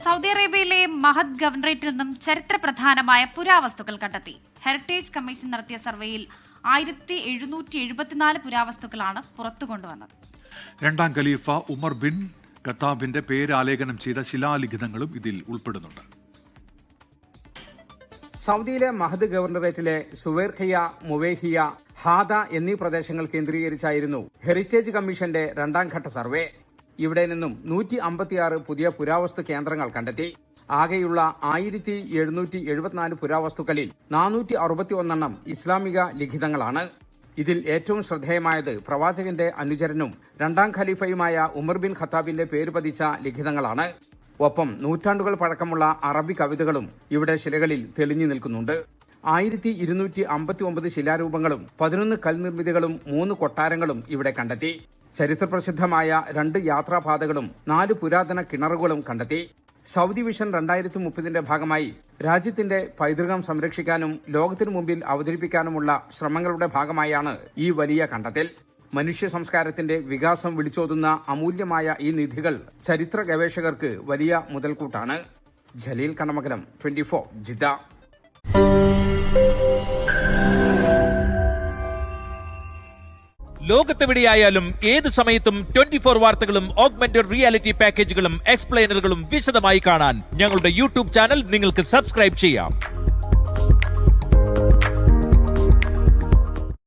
Saudi അറേബ്യയിലെ മഹദ് ഗവർണറേറ്റിൽ നിന്നും ചരിത്രപ്രധാനമായ പുരാവസ്തുക്കൾ കണ്ടെത്തി. ഹെറിറ്റേജ് കമ്മീഷൻ നടത്തിയ സർവേയിൽ 1774 പുരാവസ്തുക്കളാണ് പുറത്തുകൊണ്ടുവന്നത്. രണ്ടാം ഖലീഫ ഉമർ ബിൻ ഖത്താബിന്റെ പേര് ആലേഖനം ചെയ്ത ശിലാലിഖിതങ്ങളും ഇതിൽ ഉൾപ്പെടുന്നുണ്ട്. സൗദിയിലെ മഹദ് ഗവർണറേറ്റിലെ സുവൈർഖിയ, മുവേഹിയ, ഹാദ എന്നീ പ്രദേശങ്ങൾ കേന്ദ്രീകരിച്ചായിരുന്നു ഹെറിറ്റേജ് കമ്മീഷന്റെ രണ്ടാം ഘട്ട സർവേ. ഇവിടെ നിന്നും 156 പുതിയ പുരാവസ്തു കേന്ദ്രങ്ങൾ കണ്ടെത്തി. ആകെയുള്ള 1774 പുരാവസ്തുക്കളിൽ 461 ഇസ്ലാമിക ലിഖിതങ്ങളാണ്. ഇതിൽ ഏറ്റവും ശ്രദ്ധേയമായത് പ്രവാചകന്റെ അനുചരനും രണ്ടാം ഖലീഫയുമായ ഉമർ ബിൻ ഖത്താബിന്റെ പേര് പതിച്ച ലിഖിതങ്ങളാണ്. ഒപ്പം നൂറ്റാണ്ടുകൾ പഴക്കമുള്ള അറബി കവിതകളും ഇവിടെ ശിലകളിൽ തെളിഞ്ഞു നിൽക്കുന്നുണ്ട്. 1259 ശിലാരൂപങ്ങളും 11 കൽനിർമ്മിതികളും 3 കൊട്ടാരങ്ങളും ഇവിടെ കണ്ടെത്തി. ചരിത്രപ്രസിദ്ധമായ 2 യാത്രാപാതകളും 4 പുരാതന കിണറുകളും കണ്ടെത്തി. സൗദി വിഷൻ 2030 ഭാഗമായി രാജ്യത്തിന്റെ പൈതൃകം സംരക്ഷിക്കാനും ലോകത്തിനു മുമ്പിൽ അവതരിപ്പിക്കാനുമുള്ള ശ്രമങ്ങളുടെ ഭാഗമായാണ് ഈ വലിയ കണ്ടെത്തൽ. മനുഷ്യ സംസ്കാരത്തിന്റെ വികാസം വിളിച്ചോതുന്ന അമൂല്യമായ ഈ നിധികൾ ചരിത്ര ഗവേഷകർക്ക് വലിയ മുതൽക്കൂട്ടാണ്. ജലീൽ കണമകലം, 24 ജിദ്ദ. ലോകത്തെവിടെയായാലും ഏത് സമയത്തും 24 വാർത്തകളും ഓഗ്മെന്റഡ് റിയാലിറ്റി പാക്കേജുകളും എക്സ്പ്ലെയിനറുകളും വിശദമായി കാണാൻ ഞങ്ങളുടെ യൂട്യൂബ് ചാനൽ നിങ്ങൾക്ക് സബ്സ്ക്രൈബ് ചെയ്യാം.